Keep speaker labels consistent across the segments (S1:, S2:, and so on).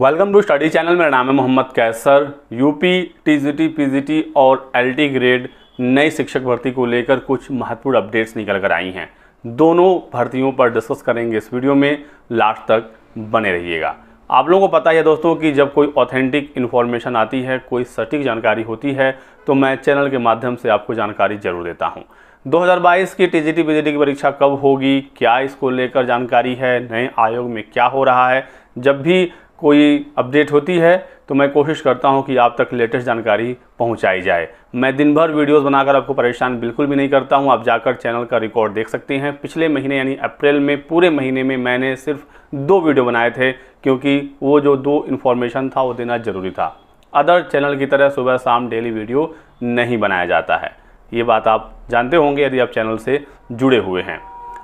S1: Welcome to study channel. मेरा नाम है Mohammad Kaiser. UP TGT PGT और एलटी ग्रेड नई शिक्षक भर्ती को लेकर कुछ महत्वपूर्ण अपडेट्स निकल कर आई हैं। दोनों भर्तियों पर डिस्कस करेंगे इस वीडियो में, लास्ट तक बने रहिएगा। आप लोगों को पता है दोस्तों कि जब कोई ऑथेंटिक इन्फॉर्मेशन आती है, कोई सटीक जानकारी होती है, तो मैं चैनल के माध्यम से आपको जानकारी जरूर देता हूँ। 2022 की टीजीटी पीजीटी की परीक्षा कब होगी, क्या इसको लेकर जानकारी है, नए आयोग में क्या हो रहा है, जब भी कोई अपडेट होती है तो मैं कोशिश करता हूं कि आप तक लेटेस्ट जानकारी पहुंचाई जाए। मैं दिन भर वीडियोस बनाकर आपको परेशान बिल्कुल भी नहीं करता हूं। आप जाकर चैनल का रिकॉर्ड देख सकते हैं। पिछले महीने यानी अप्रैल में पूरे महीने में मैंने सिर्फ 2 वीडियो बनाए थे, क्योंकि वो जो 2 इन्फॉर्मेशन था वो देना ज़रूरी था। अदर चैनल की तरह सुबह शाम डेली वीडियो नहीं बनाया जाता है, ये बात आप जानते होंगे यदि आप चैनल से जुड़े हुए हैं।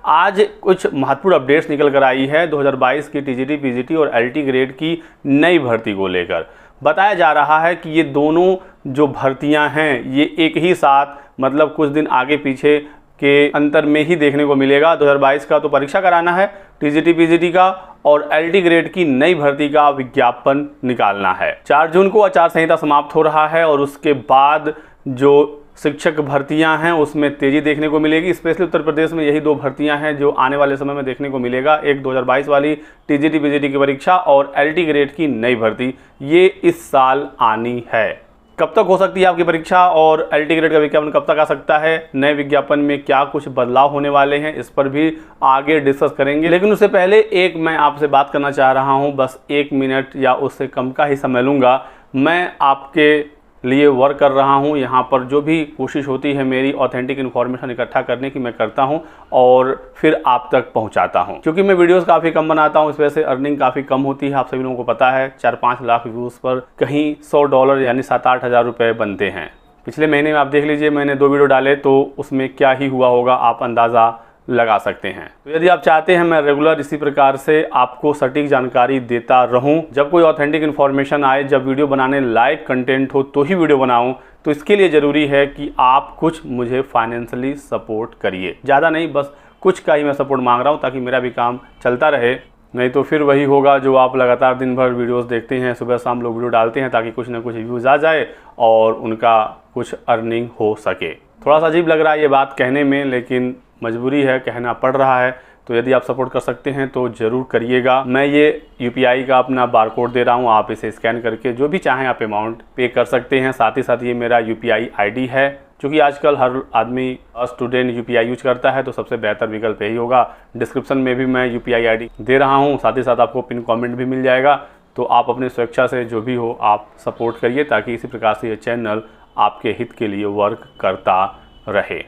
S1: आज कुछ महत्वपूर्ण अपडेट्स निकल कर आई है 2022 की टीजीटी पीजीटी और एलटी ग्रेड की नई भर्ती को लेकर। बताया जा रहा है कि ये दोनों जो भर्तियां हैं ये एक ही साथ, मतलब कुछ दिन आगे पीछे के अंतर में ही देखने को मिलेगा। 2022 का तो परीक्षा कराना है टीजीटी पीजीटी का, और एलटी ग्रेड की नई भर्ती का विज्ञापन निकालना है। 4 जून को आचार संहिता समाप्त हो रहा है और उसके बाद जो शिक्षक भर्तियां हैं उसमें तेज़ी देखने को मिलेगी। स्पेशली उत्तर प्रदेश में यही 2 भर्तियां हैं जो आने वाले समय में देखने को मिलेगा। एक 2022 वाली टीजीटी पीजीटी की परीक्षा और एलटी ग्रेड की नई भर्ती, ये इस साल आनी है। कब तक हो सकती है आपकी परीक्षा और एलटी ग्रेड का विज्ञापन कब तक आ सकता है, नए विज्ञापन में क्या कुछ बदलाव होने वाले हैं, इस पर भी आगे डिस्कस करेंगे। लेकिन उससे पहले एक मैं आपसे बात करना चाह रहा हूँ, बस 1 मिनट या उससे कम का ही समय लूँगा। मैं आपके लिए वर्क कर रहा हूं, यहाँ पर जो भी कोशिश होती है मेरी ऑथेंटिक इन्फॉर्मेशन इकट्ठा करने की मैं करता हूं और फिर आप तक पहुंचाता हूं। क्योंकि मैं वीडियोस काफ़ी कम बनाता हूं, इस वजह से अर्निंग काफ़ी कम होती है। आप सभी लोगों को पता है 4-5 लाख व्यूज़ पर कहीं $100 यानी 7-8 हज़ार रुपये बनते हैं। पिछले महीने में आप देख लीजिए, मैंने 2 वीडियो डाले तो उसमें क्या ही हुआ होगा आप अंदाज़ा लगा सकते हैं। तो यदि आप चाहते हैं मैं रेगुलर इसी प्रकार से आपको सटीक जानकारी देता रहूं, जब कोई ऑथेंटिक इन्फॉर्मेशन आए, जब वीडियो बनाने लायक कंटेंट हो तो ही वीडियो बनाऊं, तो इसके लिए ज़रूरी है कि आप कुछ मुझे फाइनेंशियली सपोर्ट करिए। ज़्यादा नहीं, बस कुछ का ही मैं सपोर्ट मांग रहा हूं ताकि मेरा भी काम चलता रहे। नहीं तो फिर वही होगा जो आप लगातार दिन भर वीडियोस देखते हैं, सुबह शाम लोग वीडियो डालते हैं ताकि कुछ ना कुछ व्यूज़ आ जाए और उनका कुछ अर्निंग हो सके। थोड़ा सा अजीब लग रहा है ये बात कहने में, लेकिन मजबूरी है, कहना पड़ रहा है। तो यदि आप सपोर्ट कर सकते हैं तो ज़रूर करिएगा। मैं ये यूपीआई का अपना बारकोड दे रहा हूँ, आप इसे स्कैन करके जो भी चाहें आप अमाउंट पे कर सकते हैं। साथ ही साथ ये मेरा यूपीआई आईडी है, क्योंकि आजकल हर आदमी स्टूडेंट यूपीआई यूज करता है, तो सबसे बेहतर विकल्प यही होगा। डिस्क्रिप्शन में भी मैं यूपीआई आईडी दे रहा हूँ, साथ ही साथ आपको पिन कमेंट भी मिल जाएगा। तो आप अपनी स्वेच्छा से जो भी हो आप सपोर्ट करिए, ताकि इसी प्रकार से ये चैनल आपके हित के लिए वर्क करता रहे।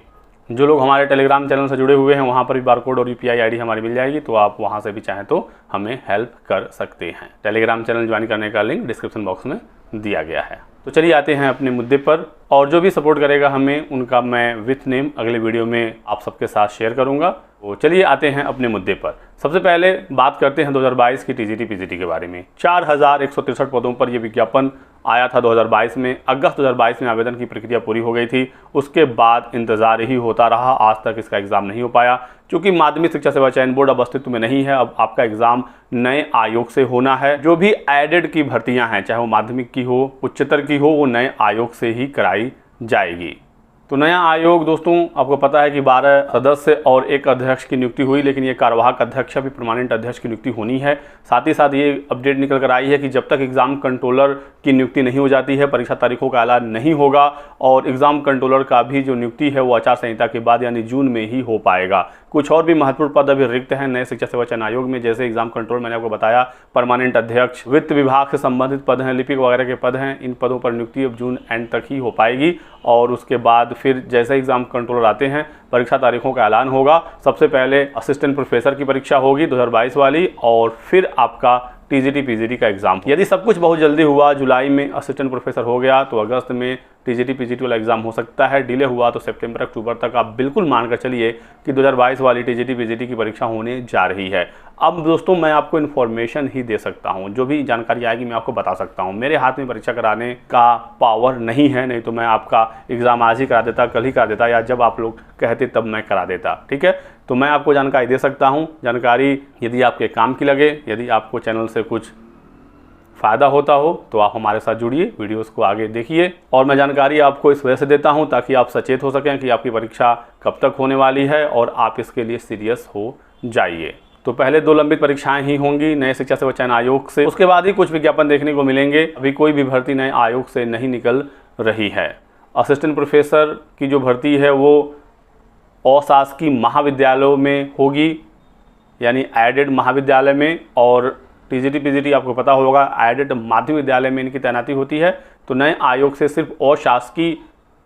S1: जो लोग हमारे टेलीग्राम चैनल से जुड़े हुए हैं वहाँ पर भी बारकोड और यूपीआई आईडी हमारी मिल जाएगी, तो आप वहाँ से भी चाहें तो हमें हेल्प कर सकते हैं। टेलीग्राम चैनल ज्वाइन करने का लिंक डिस्क्रिप्शन बॉक्स में दिया गया है। तो चलिए आते हैं अपने मुद्दे पर, और जो भी सपोर्ट करेगा हमें उनका मैं विथ नेम अगले वीडियो में आप सबके साथ शेयर करूँगा। तो चलिए आते हैं अपने मुद्दे पर। सबसे पहले बात करते हैं 2022 की टीजीटी पीजीटी के बारे में। 4163 पदों पर यह विज्ञापन आया था 2022 में। अगस्त 2022 में आवेदन की प्रक्रिया पूरी हो गई थी। उसके बाद इंतज़ार ही होता रहा, आज तक इसका एग्ज़ाम नहीं हो पाया। क्योंकि माध्यमिक शिक्षा सेवा चयन बोर्ड अब अस्तित्व में नहीं है, अब आपका एग्ज़ाम नए आयोग से होना है। जो भी एडेड की भर्तियां हैं, चाहे वो माध्यमिक की हो, उच्चतर की हो, वो नए आयोग से ही कराई जाएगी। तो नया आयोग दोस्तों आपको पता है कि 12 सदस्य और 1 अध्यक्ष की नियुक्ति हुई, लेकिन ये कार्यवाहक अध्यक्ष भी परमानेंट अध्यक्ष की नियुक्ति होनी है। साथ ही साथ ये अपडेट निकल कर आई है कि जब तक एग्ज़ाम कंट्रोलर की नियुक्ति नहीं हो जाती है, परीक्षा तारीखों का ऐलान नहीं होगा, और एग्ज़ाम कंट्रोलर का भी जो नियुक्ति है वो आचार संहिता के बाद यानी जून में ही हो पाएगा। कुछ और भी महत्वपूर्ण पद अभी रिक्त हैं नए शिक्षा सेवा चयन आयोग में, जैसे एग्जाम कंट्रोल मैंने आपको बताया, परमानेंट अध्यक्ष, वित्त विभाग से संबंधित पद हैं, लिपिक वगैरह के पद हैं। इन पदों पर नियुक्ति अब जून एंड तक ही हो पाएगी, और उसके बाद फिर जैसे एग्जाम कंट्रोलर आते हैं परीक्षा तारीखों का ऐलान होगा। सबसे पहले असिस्टेंट प्रोफेसर की परीक्षा होगी 2022 वाली, और फिर आपका टीजीटी पीजीटी का एग्जाम। यदि सब कुछ बहुत जल्दी हुआ, जुलाई में असिस्टेंट प्रोफेसर हो गया, तो अगस्त में टीजीटी पीजीटी वाला एग्जाम हो सकता है। डिले हुआ तो सितंबर अक्टूबर तक आप बिल्कुल मानकर चलिए कि 2022 वाली टीजीटी पीजीटी की परीक्षा होने जा रही है। अब दोस्तों मैं आपको इन्फॉर्मेशन ही दे सकता हूं, जो भी जानकारी आएगी मैं आपको बता सकता हूं। मेरे हाथ में परीक्षा कराने का पावर नहीं है, नहीं तो मैं आपका एग्ज़ाम आज ही करा देता, कल ही करा देता, या जब आप लोग कहते तब मैं करा देता। ठीक है, तो मैं आपको जानकारी दे सकता हूं। जानकारी यदि आपके काम की लगे, यदि आपको चैनल से कुछ फ़ायदा होता हो तो आप हमारे साथ जुड़िए, वीडियोस को आगे देखिए। और मैं जानकारी आपको इस वजह से देता हूं ताकि आप सचेत हो सकें कि आपकी परीक्षा कब तक होने वाली है और आप इसके लिए सीरियस हो जाइए। तो पहले 2 लंबित परीक्षाएं ही होंगी नए शिक्षा सेवा चयन आयोग से, उसके बाद ही कुछ विज्ञापन देखने को मिलेंगे। अभी कोई भी भर्ती नए आयोग से नहीं निकल रही है। असिस्टेंट प्रोफेसर की जो भर्ती है वो अशासकीय महाविद्यालयों में होगी, यानी एडेड महाविद्यालय में, और टीजीटी पीजीटी आपको पता होगा एडेड माध्यमिक विद्यालय में इनकी तैनाती होती है। तो नए आयोग से सिर्फ अशासकीय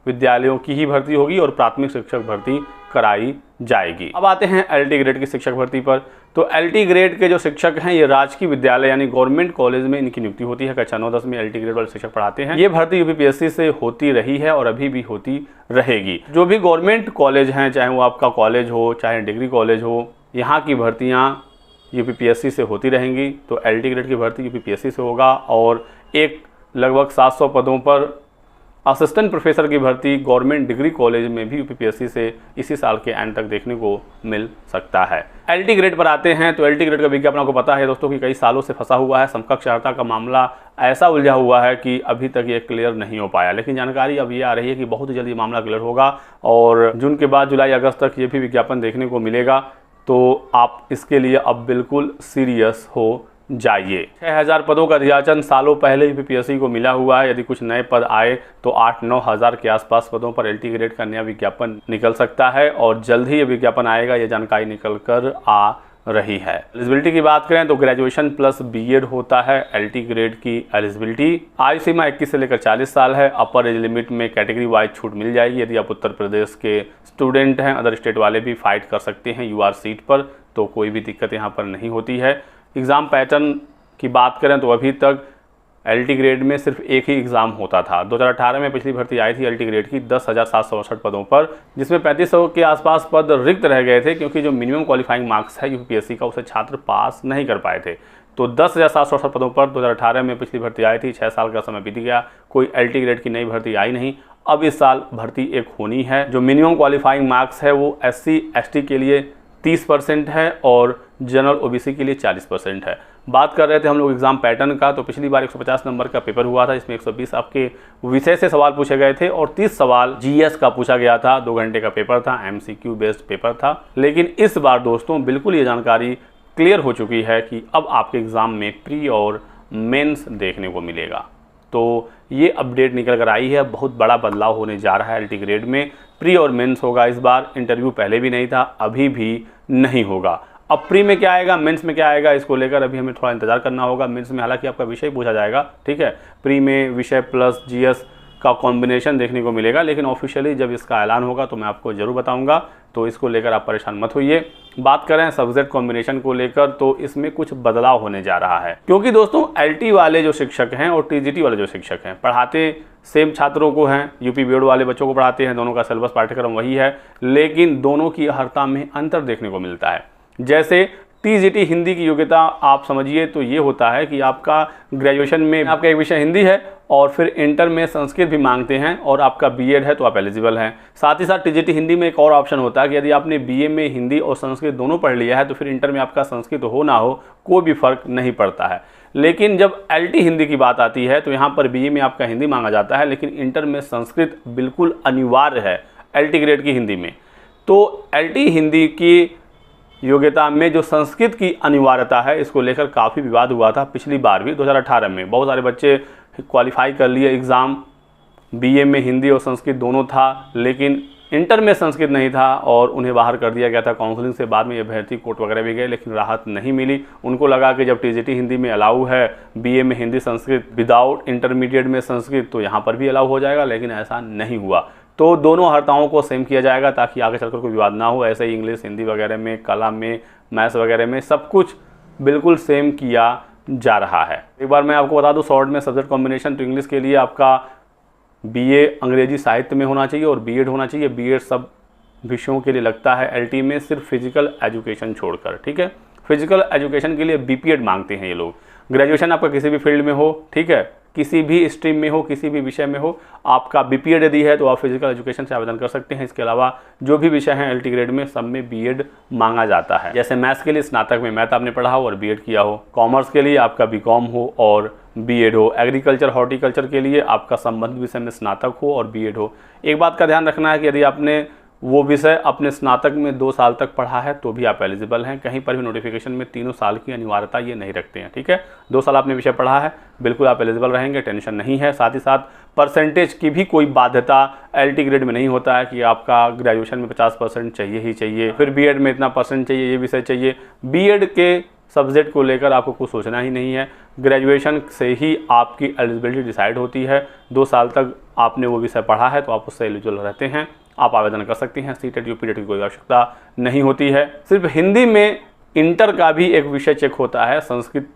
S1: विद्यालयों की ही भर्ती होगी और प्राथमिक शिक्षक भर्ती कराई जाएगी। अब आते हैं एलटी ग्रेड की शिक्षक भर्ती पर। तो एलटी ग्रेड के जो शिक्षक हैं ये राजकीय विद्यालय यानी गवर्नमेंट कॉलेज में इनकी नियुक्ति होती है। कक्षा 9-10 में एलटी ग्रेड वाले शिक्षक पढ़ाते हैं। ये भर्ती यूपीपीएससी से होती रही है और अभी भी होती रहेगी। जो भी गवर्नमेंट कॉलेज हैं, चाहे वो आपका कॉलेज हो चाहे डिग्री कॉलेज हो, यहाँ की भर्तियाँ यूपीपीएससी से होती रहेंगी। तो एलटी ग्रेड की भर्ती यूपीपीएससी से होगा और एक लगभग 700 पदों पर असिस्टेंट प्रोफेसर की भर्ती गवर्नमेंट डिग्री कॉलेज में भी यूपीपीएससी से इसी साल के एंड तक देखने को मिल सकता है। एलटी ग्रेड पर आते हैं तो एलटी ग्रेड का विज्ञापन आपको पता है दोस्तों कि कई सालों से फंसा हुआ है। समकक्ष अर्हता का मामला ऐसा उलझा हुआ है कि अभी तक ये क्लियर नहीं हो पाया, लेकिन जानकारी अब ये आ रही है कि बहुत जल्द ये मामला क्लियर होगा और जून के बाद जुलाई अगस्त तक ये भी विज्ञापन देखने को मिलेगा। तो आप इसके लिए अब बिल्कुल सीरियस हो जाइए। 6000 पदों का रियाचन सालों पहले यूपीपीएससी को मिला हुआ है। यदि कुछ नए पद आए तो 8-9 हज़ार के आसपास पदों पर एलटी ग्रेड का नया विज्ञापन निकल सकता है और जल्द ही ये विज्ञापन आएगा, ये जानकारी निकल कर आ रही है। एलिजिबिलिटी की बात करें तो ग्रेजुएशन प्लस बीएड होता है एलटी ग्रेड की एलिजिबिलिटी। आयु सीमा 21 से लेकर 40 साल है। अपर एज लिमिट में कैटेगरी वाइज छूट मिल जाएगी। यदि आप उत्तर प्रदेश के स्टूडेंट हैं, अदर स्टेट वाले भी फाइट कर सकते हैं यूआर सीट पर, तो कोई भी दिक्कत यहाँ पर नहीं होती है। एग्ज़ाम पैटर्न की बात करें तो अभी तक एलटी ग्रेड में सिर्फ एक ही एग्ज़ाम होता था। 2018 में पिछली भर्ती आई थी एलटी ग्रेड की 10,768 पदों पर, जिसमें 3500 के आसपास पद रिक्त रह गए थे क्योंकि जो मिनिमम क्वालिफाइंग मार्क्स है यूपीपीएससी का उसे छात्र पास नहीं कर पाए थे। तो 10,768 पदों पर 2018 में पिछली भर्ती आई थी। 6 साल का समय बीत गया, कोई एलटी ग्रेड की नई भर्ती आई नहीं। अब इस साल भर्ती एक होनी है। जो मिनिमम क्वालिफाइंग मार्क्स है वो SC ST के लिए 30% है और जनरल ओबीसी के लिए 40% है। बात कर रहे थे हम लोग एग्जाम पैटर्न का, तो पिछली बार 150 नंबर का पेपर हुआ था। इसमें 120 आपके विषय से सवाल पूछे गए थे और 30 सवाल जीएस का पूछा गया था। 2 घंटे का पेपर था, MCQ बेस्ड पेपर था। लेकिन इस बार दोस्तों बिल्कुल ये जानकारी क्लियर हो चुकी है कि अब आपके एग्ज़ाम में प्री और मेंस देखने को मिलेगा। तो ये अपडेट निकल कर आई है, बहुत बड़ा बदलाव होने जा रहा है एलटी ग्रेड में। प्री और मेंस होगा इस बार। इंटरव्यू पहले भी नहीं था, अभी भी नहीं होगा। अब प्री में क्या आएगा, मेंस में क्या आएगा, इसको लेकर अभी हमें थोड़ा इंतजार करना होगा। मेंस में हालांकि आपका विषय पूछा जाएगा, ठीक है। प्री में विषय प्लस जीएस का कॉम्बिनेशन देखने को मिलेगा, लेकिन ऑफिशियली जब इसका ऐलान होगा तो मैं आपको जरूर बताऊंगा। तो इसको लेकर आप परेशान मत होइए। बात करें सब्जेक्ट कॉम्बिनेशन को लेकर तो इसमें कुछ बदलाव होने जा रहा है, क्योंकि दोस्तों एलटी वाले जो शिक्षक हैं और टीजीटी वाले जो शिक्षक हैं पढ़ाते सेम छात्रों को हैं। यूपी बीएड वाले बच्चों को पढ़ाते हैं, दोनों का सिलेबस पाठ्यक्रम वही है, लेकिन दोनों की अर्हता में अंतर देखने को मिलता है। जैसे टीजीटी हिंदी की योग्यता आप समझिए तो ये होता है कि आपका ग्रेजुएशन में आपका एक विषय हिंदी है और फिर इंटर में संस्कृत भी मांगते हैं और आपका बीएड है तो आप एलिजिबल हैं। साथ ही साथ टीजीटी हिंदी में एक और ऑप्शन होता है कि यदि आपने बीए में हिंदी और संस्कृत दोनों पढ़ लिया है तो फिर इंटर में आपका संस्कृत हो ना हो कोई भी फर्क नहीं पड़ता है। लेकिन जब एलटी हिंदी की बात आती है तो यहाँ पर बीए में आपका हिंदी मांगा जाता है, लेकिन इंटर में संस्कृत बिल्कुल अनिवार्य है एलटी ग्रेड की हिंदी में। तो एलटी हिंदी की योग्यता में जो संस्कृत की अनिवार्यता है, इसको लेकर काफ़ी विवाद हुआ था पिछली बार भी 2018 में। बहुत सारे बच्चे क्वालिफाई कर लिए एग्ज़ाम, बीए में हिंदी और संस्कृत दोनों था, लेकिन इंटर में संस्कृत नहीं था और उन्हें बाहर कर दिया गया था काउंसलिंग से। बाद में ये भर्ती कोर्ट वगैरह भी गए, लेकिन राहत नहीं मिली। उनको लगा कि जब टीजीटी हिंदी में अलाउ है बीए में हिंदी संस्कृत विदाउट इंटरमीडिएट में संस्कृत, तो यहाँ पर भी अलाउ हो जाएगा, लेकिन ऐसा नहीं हुआ। तो दोनों अर्हताओं को सेम किया जाएगा ताकि आगे चलकर कोई विवाद ना हो। ऐसे ही इंग्लिश हिंदी वगैरह में, कला में, मैथ्स वगैरह में सब कुछ बिल्कुल सेम किया जा रहा है। एक बार मैं आपको बता दूं शॉर्ट में सब्जेक्ट कॉम्बिनेशन, तो इंग्लिश के लिए आपका बीए अंग्रेजी साहित्य में होना चाहिए और बीएड होना चाहिए। बीएड सब विषयों के लिए लगता है एलटी में, सिर्फ फिजिकल एजुकेशन छोड़कर, ठीक है। फिजिकल एजुकेशन के लिए बीपीएड मांगते हैं ये लोग। ग्रेजुएशन आपका किसी भी फील्ड में हो, ठीक है, किसी भी स्ट्रीम में हो, किसी भी विषय में हो, आपका बीपीएड यदि है तो आप फिजिकल एजुकेशन से आवेदन कर सकते हैं। इसके अलावा जो भी विषय हैं एलटी ग्रेड में सब में बीएड मांगा जाता है। जैसे मैथ्स के लिए स्नातक में मैथ आपने पढ़ा हो और बीएड किया हो, कॉमर्स के लिए आपका बीकॉम हो और बीएड हो। एग्रीकल्चर हॉर्टिकल्चर के लिए आपका संबंधित विषय में स्नातक हो और बीएड हो। एक बात का ध्यान रखना है कि यदि आपने वो विषय अपने स्नातक में 2 साल तक पढ़ा है तो भी आप एलिजिबल हैं। कहीं पर भी नोटिफिकेशन में 3 साल की अनिवार्यता ये नहीं रखते हैं, ठीक है। 2 साल आपने विषय पढ़ा है, बिल्कुल आप एलिजिबल रहेंगे, टेंशन नहीं है। साथ ही साथ परसेंटेज की भी कोई बाध्यता एलटी ग्रेड में नहीं होता है कि आपका ग्रेजुएशन में 50% चाहिए ही चाहिए, फिर बीएड में इतना परसेंट चाहिए, ये विषय चाहिए। बीएड के सब्जेक्ट को लेकर आपको कुछ सोचना ही नहीं है। ग्रेजुएशन से ही आपकी एलिजिबिलिटी डिसाइड होती है। 2 साल तक आपने वो विषय पढ़ा है तो आप उससे एलिजिबल रहते हैं, आप आवेदन कर सकते हैं। सीटेट यूपीटेट की कोई आवश्यकता नहीं होती है। सिर्फ हिंदी में इंटर का भी एक विषय चेक होता है, संस्कृत।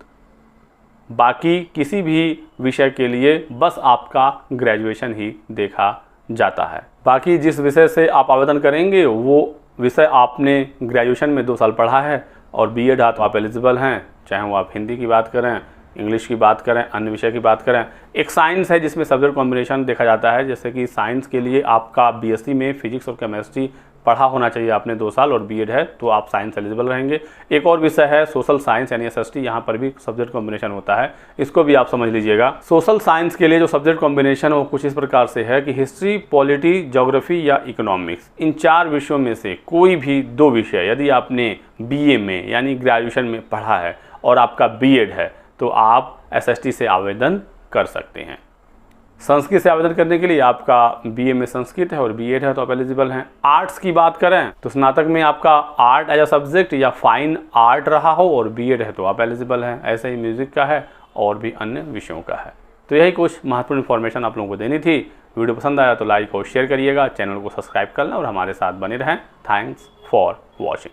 S1: बाकी किसी भी विषय के लिए बस आपका ग्रेजुएशन ही देखा जाता है। बाकी जिस विषय से आप आवेदन करेंगे वो विषय आपने ग्रेजुएशन में 2 साल पढ़ा है और बीएड है तो आप एलिजिबल हैं, चाहे वो आप हिंदी की बात करें, इंग्लिश की बात करें, अन्य विषय की बात करें। एक साइंस है जिसमें सब्जेक्ट कॉम्बिनेशन देखा जाता है, जैसे कि साइंस के लिए आपका बीएससी में फिजिक्स और केमिस्ट्री पढ़ा होना चाहिए आपने 2 साल और बीएड है तो आप साइंस एलिजिबल रहेंगे। एक और विषय है सोशल साइंस यानी एसएसटी, यहाँ पर भी सब्जेक्ट कॉम्बिनेशन होता है, इसको भी आप समझ लीजिएगा। सोशल साइंस के लिए जो सब्जेक्ट कॉम्बिनेशन है वो कुछ इस प्रकार से है कि हिस्ट्री, पॉलिटी, ज्योग्राफी या इकोनॉमिक्स, इन 4 विषयों में से कोई भी 2 विषय यदि आपने बीए में यानी ग्रेजुएशन में पढ़ा है और आपका बीएड है तो आप एसएसटी से आवेदन कर सकते हैं। संस्कृत से आवेदन करने के लिए आपका बीए में संस्कृत है और बीएड है तो आप एलिजिबल हैं। आर्ट्स की बात करें तो स्नातक में आपका आर्ट एज अ सब्जेक्ट या फाइन आर्ट रहा हो और बीएड है तो आप एलिजिबल हैं। ऐसे ही म्यूजिक का है और भी अन्य विषयों का है। तो यही कुछ महत्वपूर्ण इन्फॉर्मेशन आप लोगों को देनी थी। वीडियो पसंद आया तो लाइक और शेयर करिएगा, चैनल को सब्सक्राइब कर लें और हमारे साथ बने रहें। Thanks for watching.